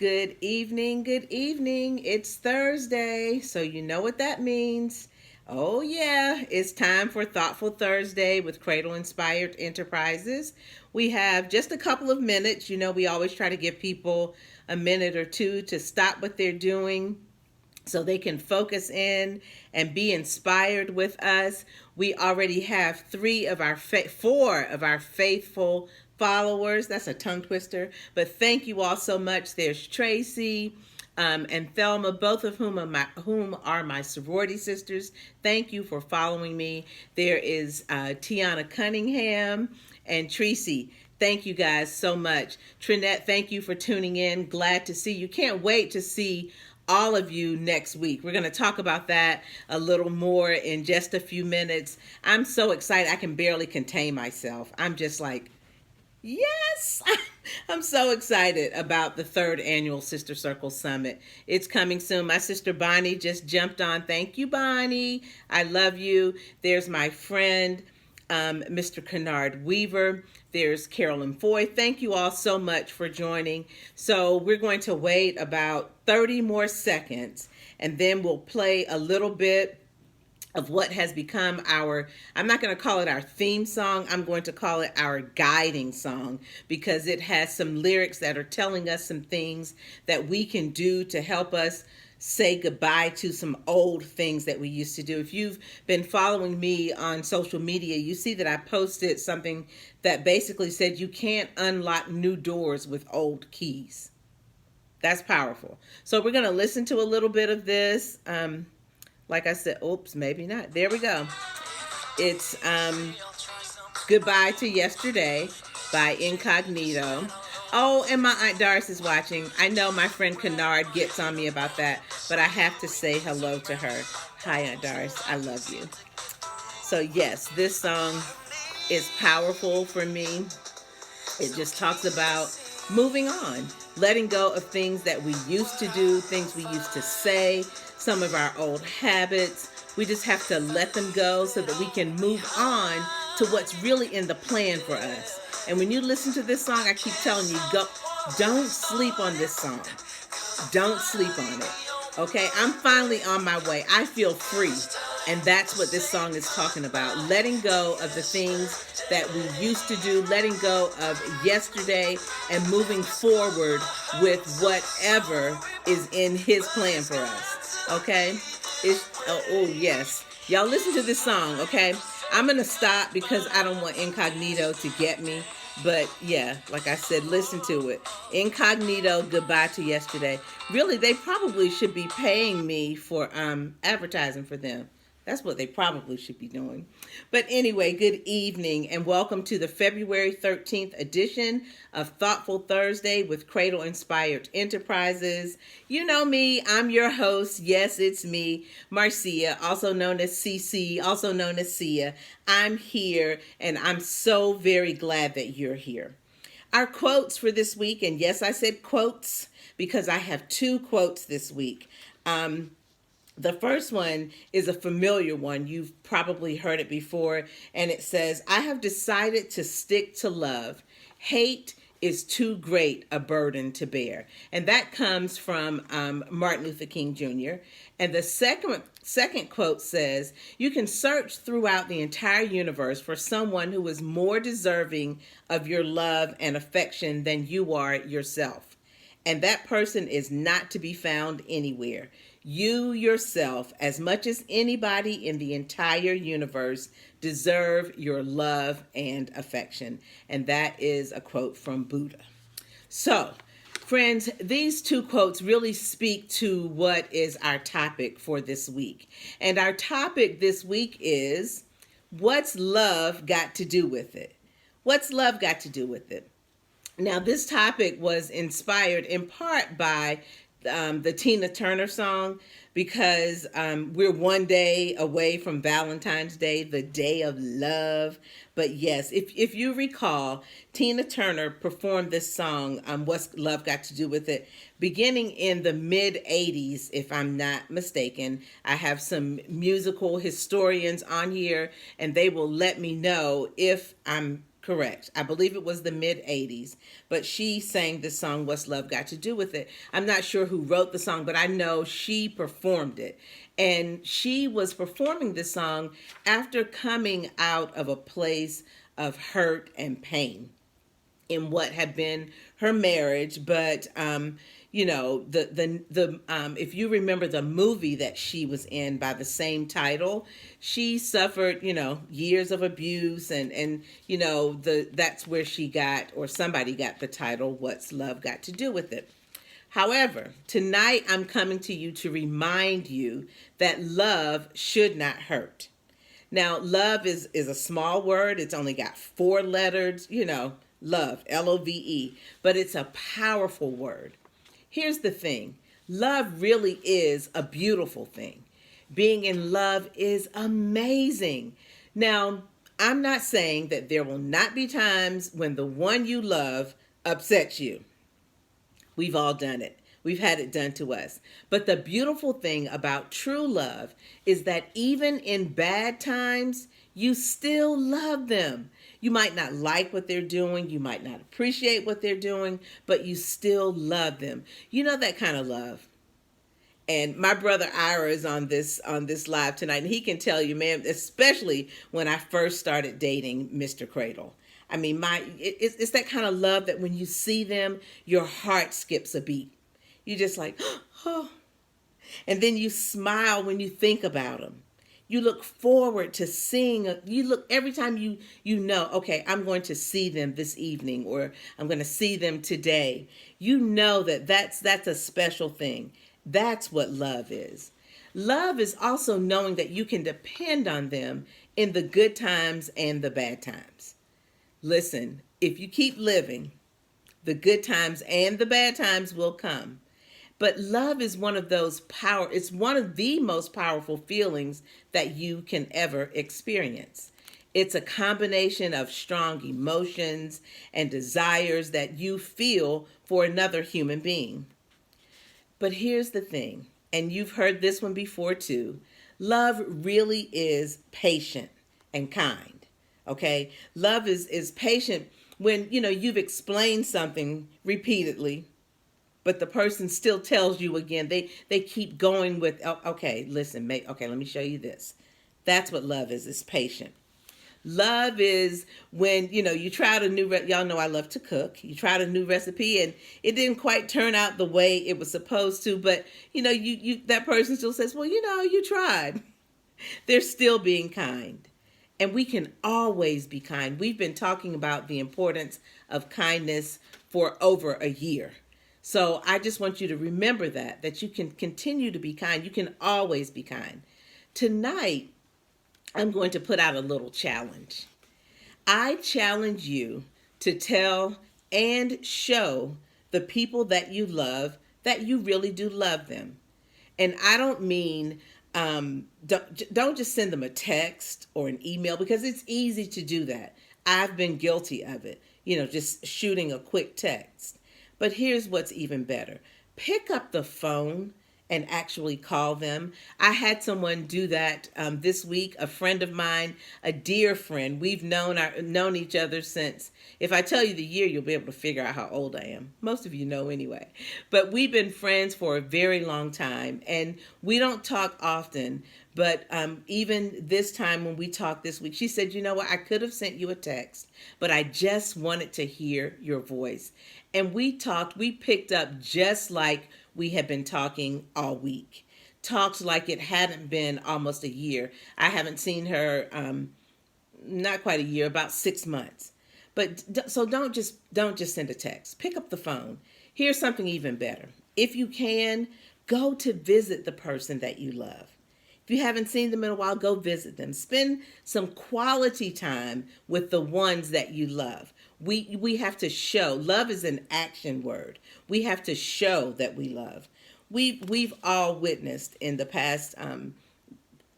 Good evening, good evening. It's Thursday, so you know what that means. Oh, yeah, it's time for Thoughtful Thursday with Cradle Inspired Enterprises. We have just a couple of minutes. You know, we always try to give people a minute or two to stop what they're doing so they can focus in and be inspired with us. We already have four of our faithful followers. That's a tongue twister, but thank you all so much. There's Tracy and Thelma, both of whom are my sorority sisters. Thank you for following me. There is Tiana Cunningham and Tracy. Thank you guys so much. Trinette, thank you for tuning in. Glad to see you. Can't wait to see all of you next week. We're going to talk about that a little more in just a few minutes. I'm so excited. I can barely contain myself. I'm just like, yes, I'm so excited about the third annual Sister Circle Summit. It's coming soon. My sister Bonnie just jumped on. Thank you, Bonnie. I love you. There's my friend, Mr. Kennard Weaver. There's Carolyn Foy. Thank you all so much for joining. So we're going to wait about 30 more seconds, and then we'll play a little bit of what has become I'm not going to call it our theme song, I'm going to call it our guiding song, because it has some lyrics that are telling us some things that we can do to help us say goodbye to some old things that we used to do. If you've been following me on social media, you see that I posted something that basically said you can't unlock new doors with old keys. That's powerful. So we're going to listen to a little bit of this. Like I said, oops, maybe not. There we go. It's Goodbye to Yesterday by Incognito. Oh, and my Aunt Doris is watching. I know my friend Kennard gets on me about that, but I have to say hello to her. Hi, Aunt Doris. I love you. So yes, this song is powerful for me. It just talks about moving on, letting go of things that we used to do, things we used to say, some of our old habits. We just have to let them go so that we can move on to what's really in the plan for us. And when you listen to this song, I keep telling you, don't sleep on this song. Don't sleep on it. Okay, I'm finally on my way. I feel free. And that's what this song is talking about. Letting go of the things that we used to do, letting go of yesterday, and moving forward with whatever is in his plan for us. Okay? Yes. Y'all listen to this song, okay? I'm going to stop because I don't want Incognito to get me. But yeah, like I said, listen to it. Incognito, Goodbye to Yesterday. Really, they probably should be paying me for advertising for them. That's what they probably should be doing. But anyway, good evening and welcome to the February 13th edition of Thoughtful Thursday with Cradle Inspired Enterprises. You know me, I'm your host. Yes, it's me, Marcia, also known as CC, also known as Sia. I'm here and I'm so very glad that you're here. Our quotes for this week, and yes, I said quotes because I have two quotes this week. The first one is a familiar one. You've probably heard it before, and it says, I have decided to stick to love. Hate is too great a burden to bear. And that comes from Martin Luther King Jr. And the second quote says, you can search throughout the entire universe for someone who is more deserving of your love and affection than you are yourself. And that person is not to be found anywhere. You yourself, as much as anybody in the entire universe, deserve your love and affection. And that is a quote from Buddha. So, friends, these two quotes really speak to what is our topic for this week. And our topic this week is, what's love got to do with it? What's love got to do with it? Now, this topic was inspired in part by the Tina Turner song, because we're one day away from Valentine's Day, the day of love. But yes, if you recall, Tina Turner performed this song, What's Love Got to Do with It, beginning in the mid-'80s, if I'm not mistaken. I have some musical historians on here, and they will let me know if I'm Correct. I believe it was the mid 80s, but she sang this song, What's Love Got to Do with It? I'm not sure who wrote the song, but I know she performed it. And she was performing this song after coming out of a place of hurt and pain in what had been her marriage. But if you remember the movie that she was in by the same title, she suffered years of abuse, and that's where she got, or somebody got, the title What's Love Got to Do with It. However, tonight I'm coming to you to remind you that love should not hurt. Now, love is a small word. It's only got 4 letters, love, Love, but it's a powerful word. Here's the thing. Love really is a beautiful thing. Being in love is amazing. Now, I'm not saying that there will not be times when the one you love upsets you. We've all done it. We've had it done to us. But the beautiful thing about true love is that even in bad times, you still love them. You might not like what they're doing, you might not appreciate what they're doing, but you still love them. You know that kind of love. And my brother Ira is on this live tonight, and he can tell you, man, especially when I first started dating Mr. Cradle. I mean, it's that kind of love that when you see them, your heart skips a beat. You just like, oh. And then you smile when you think about them. You look forward to seeing, every time you know, okay, I'm going to see them this evening, or I'm going to see them today. You know that's a special thing. That's what love is. Love is also knowing that you can depend on them in the good times and the bad times. Listen, if you keep living, the good times and the bad times will come. But love is it's one of the most powerful feelings that you can ever experience. It's a combination of strong emotions and desires that you feel for another human being. But here's the thing, and you've heard this one before too. Love really is patient and kind. Okay? Love is patient when, you've explained something repeatedly, but the person still tells you again. They keep going with, oh, okay, listen, let me show you this. That's what love is. It's patient. Love is when, you tried a new, y'all know I love to cook. You tried a new recipe and it didn't quite turn out the way it was supposed to, but, that person still says, well, you tried. They're still being kind. And we can always be kind. We've been talking about the importance of kindness for over a year. So I just want you to remember that you can continue to be kind. You can always be kind. Tonight, I'm going to put out a little challenge. I challenge you to tell and show the people that you love that you really do love them. And I don't mean, don't just send them a text or an email, because it's easy to do that. I've been guilty of it, just shooting a quick text. But here's what's even better. Pick up the phone and actually call them. I had someone do that this week, a friend of mine, a dear friend. We've known each other since, if I tell you the year, you'll be able to figure out how old I am. Most of you know anyway. But we've been friends for a very long time, and we don't talk often. But even this time when we talked this week, she said, you know what, I could have sent you a text, but I just wanted to hear your voice. And we picked up just like we had been talking all week. Talked like it hadn't been almost a year. I haven't seen her, not quite a year, about 6 months. But so don't just send a text. Pick up the phone. Here's something even better. If you can, go to visit the person that you love. If you haven't seen them in a while, go visit them. Spend some quality time with the ones that you love. We have to show. Love is an action word. We have to show that we love. We've all witnessed in the past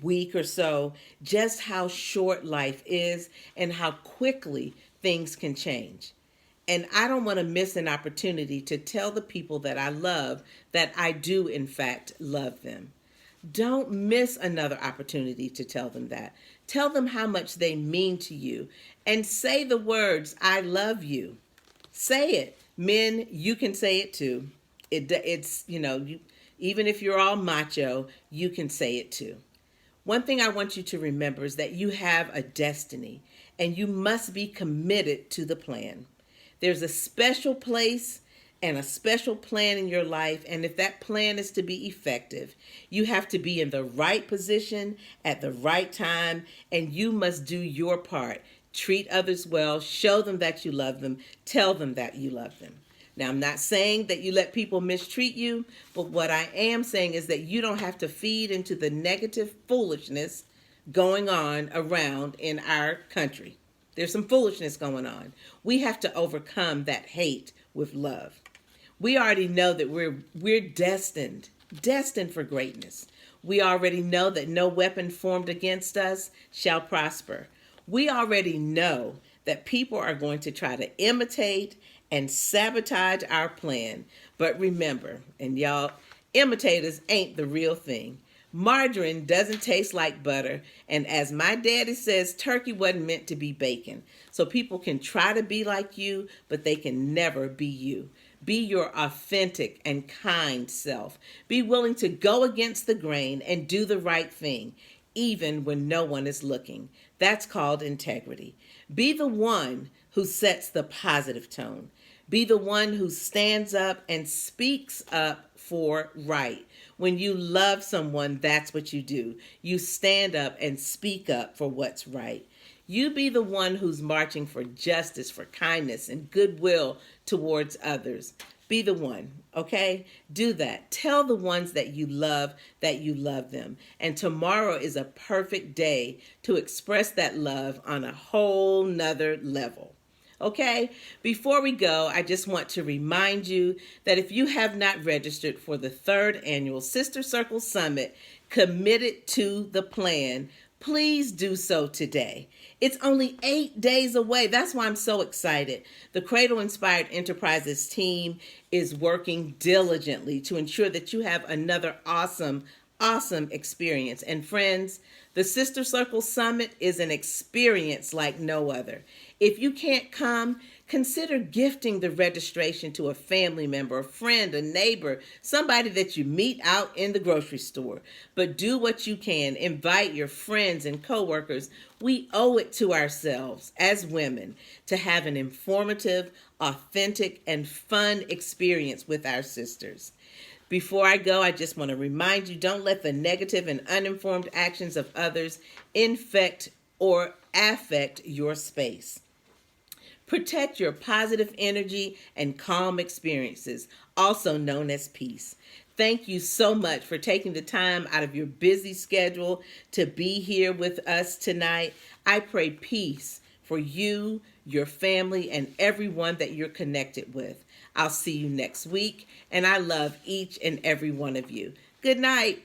week or so just how short life is and how quickly things can change. And I don't want to miss an opportunity to tell the people that I love that I do, in fact, love them. Don't miss another opportunity to tell them that. Tell them how much they mean to you and say the words, I love you. Say it. Men, you can say it too. Even if you're all macho, you can say it too. One thing I want you to remember is that you have a destiny and you must be committed to the plan. There's a special place and a special plan in your life, and if that plan is to be effective, you have to be in the right position at the right time, and you must do your part. Treat others well, show them that you love them, tell them that you love them. Now, I'm not saying that you let people mistreat you, but what I am saying is that you don't have to feed into the negative foolishness going on around in our country. There's some foolishness going on. We have to overcome that hate with love. We already know that we're destined for greatness. We already know that no weapon formed against us shall prosper. We already know that people are going to try to imitate and sabotage our plan. But remember, and y'all, imitators ain't the real thing. Margarine doesn't taste like butter, and as my daddy says, turkey wasn't meant to be bacon. So people can try to be like you, but they can never be you. Be your authentic and kind self. Be willing to go against the grain and do the right thing, even when no one is looking. That's called integrity. Be the one who sets the positive tone. Be the one who stands up and speaks up for right. When you love someone, that's what you do. You stand up and speak up for what's right. You be the one who's marching for justice, for kindness, and goodwill towards others. Be the one, okay? Do that. Tell the ones that you love them. And tomorrow is a perfect day to express that love on a whole nother level. Okay, before we go, I just want to remind you that if you have not registered for the 3rd annual Sister Circle Summit, Committed to the Plan, please do so today. It's only 8 days away. That's why I'm so excited. The Cradle Inspired Enterprises team is working diligently to ensure that you have another awesome experience. And friends, the Sister Circle Summit is an experience like no other. If you can't come, consider gifting the registration to a family member, a friend, a neighbor, somebody that you meet out in the grocery store. But do what you can. Invite your friends and coworkers. We owe it to ourselves as women to have an informative, authentic, and fun experience with our sisters. Before I go, I just want to remind you, don't let the negative and uninformed actions of others infect or affect your space. Protect your positive energy and calm experiences, also known as peace. Thank you so much for taking the time out of your busy schedule to be here with us tonight. I pray peace for you, your family, and everyone that you're connected with. I'll see you next week, and I love each and every one of you. Good night.